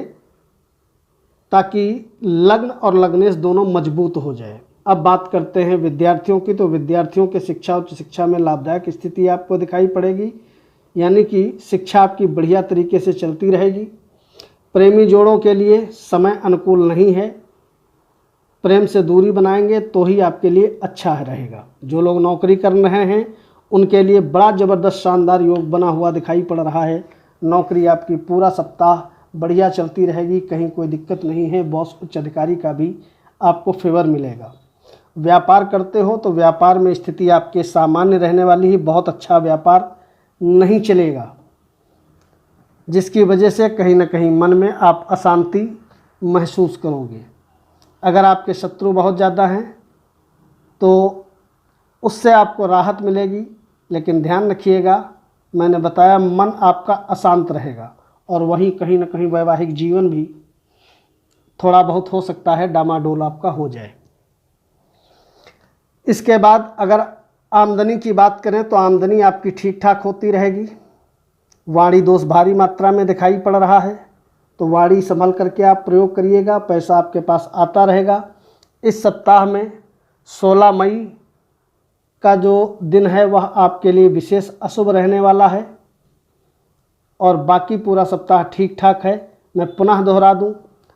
ताकि लग्न और लग्नेश दोनों मजबूत हो जाए। अब बात करते हैं विद्यार्थियों की। तो विद्यार्थियों के शिक्षा, उच्च शिक्षा में लाभदायक स्थिति आपको दिखाई पड़ेगी, यानी कि शिक्षा आपकी बढ़िया तरीके से चलती रहेगी। प्रेमी जोड़ों के लिए समय अनुकूल नहीं है, प्रेम से दूरी बनाएंगे तो ही आपके लिए अच्छा रहेगा। जो लोग नौकरी कर रहे हैं उनके लिए बड़ा ज़बरदस्त शानदार योग बना हुआ दिखाई पड़ रहा है। नौकरी आपकी पूरा सप्ताह बढ़िया चलती रहेगी, कहीं कोई दिक्कत नहीं है। बॉस, उच्च अधिकारी का भी आपको फेवर मिलेगा। व्यापार करते हो तो व्यापार में स्थिति आपके सामान्य रहने वाली ही, बहुत अच्छा व्यापार नहीं चलेगा, जिसकी वजह से कहीं ना कहीं मन में आप अशांति महसूस करोगे। अगर आपके शत्रु बहुत ज़्यादा हैं तो उससे आपको राहत मिलेगी, लेकिन ध्यान रखिएगा, मैंने बताया मन आपका अशांत रहेगा, और वहीं कहीं ना कहीं वैवाहिक जीवन भी थोड़ा बहुत हो सकता है डामाडोल आपका हो जाए। इसके बाद अगर आमदनी की बात करें तो आमदनी आपकी ठीक ठाक होती रहेगी। वाणी दोष भारी मात्रा में दिखाई पड़ रहा है, तो वाणी संभल करके आप प्रयोग करिएगा, पैसा आपके पास आता रहेगा। इस सप्ताह में 16 मई का जो दिन है वह आपके लिए विशेष अशुभ रहने वाला है, और बाकी पूरा सप्ताह ठीक ठाक है। मैं पुनः दोहरा दूं,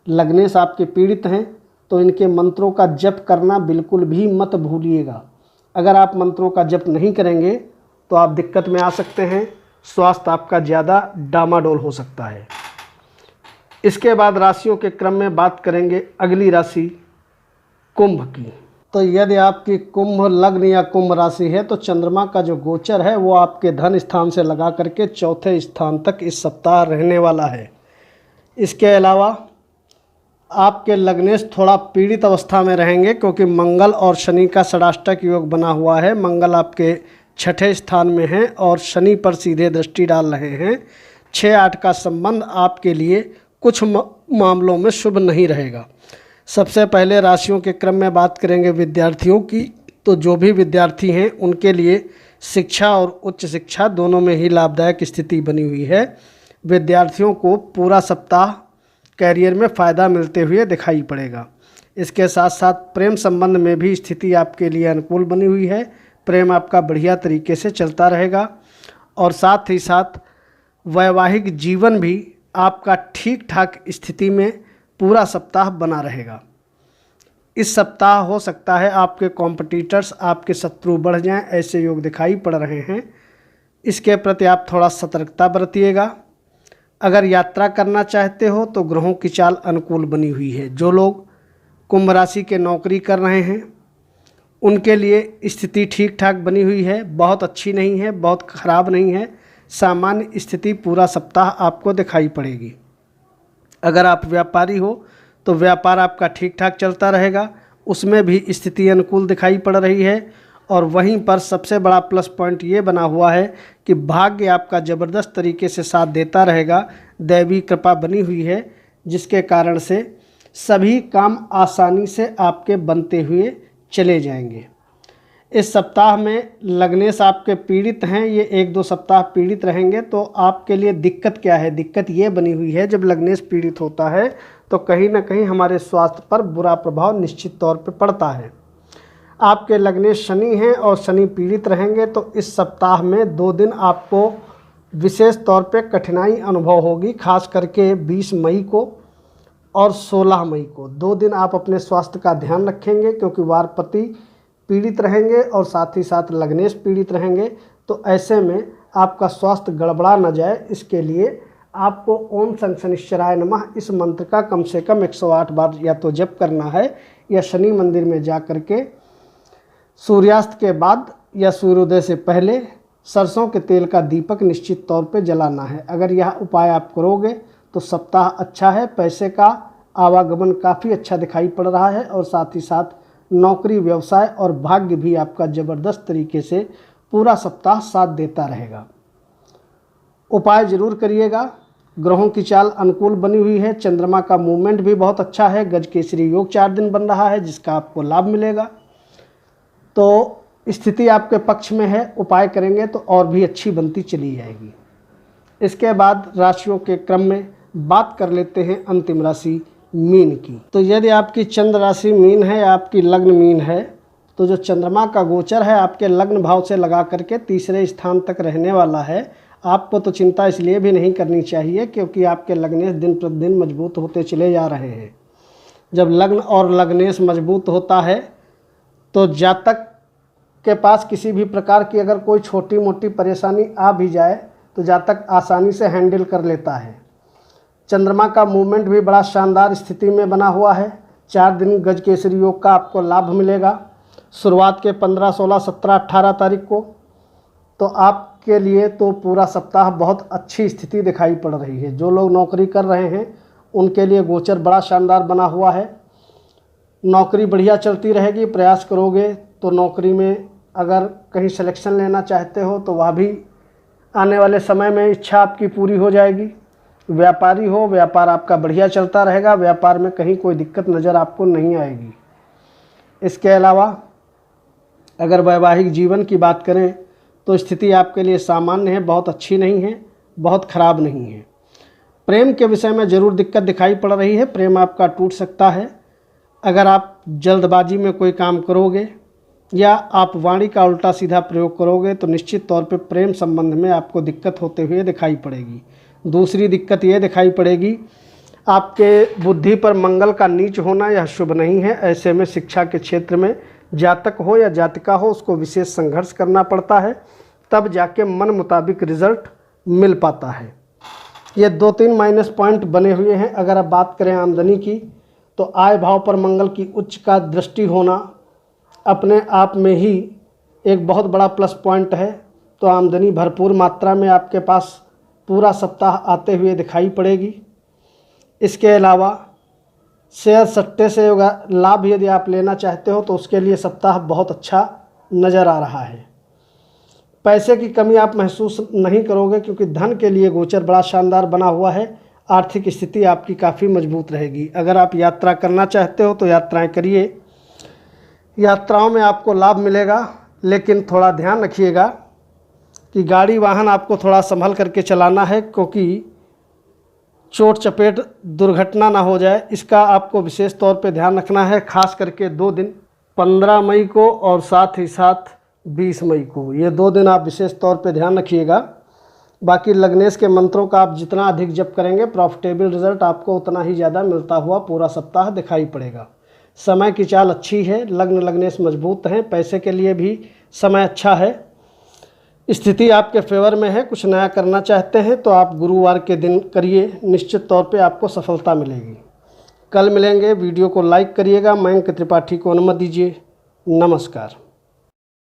लग्नेश आपके पीड़ित हैं तो इनके मंत्रों का जप करना बिल्कुल भी मत भूलिएगा। अगर आप मंत्रों का जप नहीं करेंगे तो आप दिक्कत में आ सकते हैं, स्वास्थ्य आपका ज़्यादा डामाडोल हो सकता है। इसके बाद राशियों के क्रम में बात करेंगे अगली राशि कुंभ की। तो यदि आपकी कुंभ लग्न या कुंभ राशि है तो चंद्रमा का जो गोचर है वो आपके धन स्थान से लगा करके चौथे स्थान तक इस सप्ताह रहने वाला है। इसके अलावा आपके लग्नेश थोड़ा पीड़ित अवस्था में रहेंगे, क्योंकि मंगल और शनि का षडाष्टक योग बना हुआ है। मंगल आपके छठे स्थान में हैं और शनि पर सीधे दृष्टि डाल रहे हैं। 6-8 का संबंध आपके लिए कुछ मामलों में शुभ नहीं रहेगा। सबसे पहले राशियों के क्रम में बात करेंगे विद्यार्थियों की। तो जो भी विद्यार्थी हैं उनके लिए शिक्षा और उच्च शिक्षा दोनों में ही लाभदायक स्थिति बनी हुई है। विद्यार्थियों को पूरा सप्ताह कैरियर में फ़ायदा मिलते हुए दिखाई पड़ेगा। इसके साथ साथ प्रेम संबंध में भी स्थिति आपके लिए अनुकूल बनी हुई है। प्रेम आपका बढ़िया तरीके से चलता रहेगा, और साथ ही साथ वैवाहिक जीवन भी आपका ठीक ठाक स्थिति में पूरा सप्ताह बना रहेगा। इस सप्ताह हो सकता है आपके कॉम्पिटिटर्स, आपके शत्रु बढ़ जाएं, ऐसे योग दिखाई पड़ रहे हैं। इसके प्रति आप थोड़ा सतर्कता बरतिएगा। अगर यात्रा करना चाहते हो तो ग्रहों की चाल अनुकूल बनी हुई है। जो लोग कुंभ राशि के नौकरी कर रहे हैं उनके लिए स्थिति ठीक ठाक बनी हुई है, बहुत अच्छी नहीं है, बहुत ख़राब नहीं है, सामान्य स्थिति पूरा सप्ताह आपको दिखाई पड़ेगी। अगर आप व्यापारी हो तो व्यापार आपका ठीक ठाक चलता रहेगा, उसमें भी स्थिति अनुकूल दिखाई पड़ रही है। और वहीं पर सबसे बड़ा प्लस पॉइंट ये बना हुआ है कि भाग्य आपका ज़बरदस्त तरीके से साथ देता रहेगा, दैवी कृपा बनी हुई है, जिसके कारण से सभी काम आसानी से आपके बनते हुए चले जाएंगे। इस सप्ताह में लग्नेश आपके पीड़ित हैं, ये 1-2 सप्ताह पीड़ित रहेंगे। तो आपके लिए दिक्कत क्या है? दिक्कत ये बनी हुई है, जब लग्नेश पीड़ित होता है तो कहीं ना कहीं हमारे स्वास्थ्य पर बुरा प्रभाव निश्चित तौर पे पड़ता है। आपके लग्नेश शनि हैं और शनि पीड़ित रहेंगे, तो इस सप्ताह में 2 दिन आपको विशेष तौर पे कठिनाई अनुभव होगी, खास करके 20 मई को और 16 मई को। 2 दिन आप अपने स्वास्थ्य का ध्यान रखेंगे, क्योंकि वारपति पीड़ित रहेंगे और साथ ही साथ लग्नेश पीड़ित रहेंगे। तो ऐसे में आपका स्वास्थ्य गड़बड़ा न जाए, इसके लिए आपको ओम शनिश्चराय नमः इस मंत्र का कम से कम 108 बार या तो जप करना है, या शनि मंदिर में जा कर के सूर्यास्त के बाद या सूर्योदय से पहले सरसों के तेल का दीपक निश्चित तौर पे जलाना है। अगर यह उपाय आप करोगे तो सप्ताह अच्छा है, पैसे का आवागमन काफ़ी अच्छा दिखाई पड़ रहा है, और साथ ही साथ नौकरी, व्यवसाय और भाग्य भी आपका ज़बरदस्त तरीके से पूरा सप्ताह साथ देता रहेगा। उपाय ज़रूर करिएगा। ग्रहों की चाल अनुकूल बनी हुई है, चंद्रमा का मूवमेंट भी बहुत अच्छा है, गजकेसरी योग 4 दिन बन रहा है, जिसका आपको लाभ मिलेगा। तो स्थिति आपके पक्ष में है, उपाय करेंगे तो और भी अच्छी बनती चली जाएगी। इसके बाद राशियों के क्रम में बात कर लेते हैं अंतिम राशि मीन की। तो यदि आपकी चंद्र राशि मीन है, आपकी लग्न मीन है, तो जो चंद्रमा का गोचर है आपके लग्न भाव से लगा करके तीसरे स्थान तक रहने वाला है। आपको तो चिंता इसलिए भी नहीं करनी चाहिए क्योंकि आपके लग्नेश दिन प्रतिदिन मजबूत होते चले जा रहे हैं। जब लग्न और लग्नेश मजबूत होता है तो जातक के पास किसी भी प्रकार की अगर कोई छोटी मोटी परेशानी आ भी जाए तो जातक आसानी से हैंडल कर लेता है। चंद्रमा का मूवमेंट भी बड़ा शानदार स्थिति में बना हुआ है। 4 दिन गजकेसरी योग का आपको लाभ मिलेगा, शुरुआत के 15, 16, 17, 18 तारीख को। तो आपके लिए तो पूरा सप्ताह बहुत अच्छी स्थिति दिखाई पड़ रही है। जो लोग नौकरी कर रहे हैं उनके लिए गोचर बड़ा शानदार बना हुआ है। नौकरी बढ़िया चलती रहेगी, प्रयास करोगे तो नौकरी में अगर कहीं सिलेक्शन लेना चाहते हो तो वह भी आने वाले समय में इच्छा आपकी पूरी हो जाएगी। व्यापारी हो, व्यापार आपका बढ़िया चलता रहेगा, व्यापार में कहीं कोई दिक्कत नज़र आपको नहीं आएगी। इसके अलावा अगर वैवाहिक जीवन की बात करें तो स्थिति आपके लिए सामान्य है, बहुत अच्छी नहीं है, बहुत ख़राब नहीं है। प्रेम के विषय में ज़रूर दिक्कत दिखाई पड़ रही है, प्रेम आपका टूट सकता है। अगर आप जल्दबाजी में कोई काम करोगे या आप वाणी का उल्टा सीधा प्रयोग करोगे तो निश्चित तौर पे प्रेम संबंध में आपको दिक्कत होते हुए दिखाई पड़ेगी। दूसरी दिक्कत ये दिखाई पड़ेगी, आपके बुद्धि पर मंगल का नीच होना यह शुभ नहीं है। ऐसे में शिक्षा के क्षेत्र में जातक हो या जातिका हो, उसको विशेष संघर्ष करना पड़ता है, तब जाके मन मुताबिक रिजल्ट मिल पाता है। ये 2-3 माइनस पॉइंट बने हुए हैं। अगर आप बात करें आमदनी की तो आय भाव पर मंगल की उच्च का दृष्टि होना अपने आप में ही एक बहुत बड़ा प्लस पॉइंट है। तो आमदनी भरपूर मात्रा में आपके पास पूरा सप्ताह आते हुए दिखाई पड़ेगी। इसके अलावा शेयर सट्टे से लाभ यदि आप लेना चाहते हो तो उसके लिए सप्ताह बहुत अच्छा नज़र आ रहा है। पैसे की कमी आप महसूस नहीं करोगे क्योंकि धन के लिए गोचर बड़ा शानदार बना हुआ है। आर्थिक स्थिति आपकी काफ़ी मजबूत रहेगी। अगर आप यात्रा करना चाहते हो तो यात्राएं करिए, यात्राओं में आपको लाभ मिलेगा, लेकिन थोड़ा ध्यान रखिएगा कि गाड़ी वाहन आपको थोड़ा संभल करके चलाना है, क्योंकि चोट चपेट दुर्घटना ना हो जाए, इसका आपको विशेष तौर पे ध्यान रखना है। खास करके 2 दिन 15 मई को और साथ ही साथ 20 मई को, ये 2 दिन आप विशेष तौर पे ध्यान रखिएगा। बाकी लग्नेश के मंत्रों का आप जितना अधिक जप करेंगे प्रॉफिटेबल रिजल्ट आपको उतना ही ज़्यादा मिलता हुआ पूरा सप्ताह दिखाई पड़ेगा। समय की चाल अच्छी है, लग्न लग्नेश मजबूत हैं, पैसे के लिए भी समय अच्छा है, स्थिति आपके फेवर में है। कुछ नया करना चाहते हैं तो आप गुरुवार के दिन करिए, निश्चित तौर पे आपको सफलता मिलेगी। कल मिलेंगे, वीडियो को लाइक करिएगा। मयंक त्रिपाठी को अनुमति दीजिए। नमस्कार।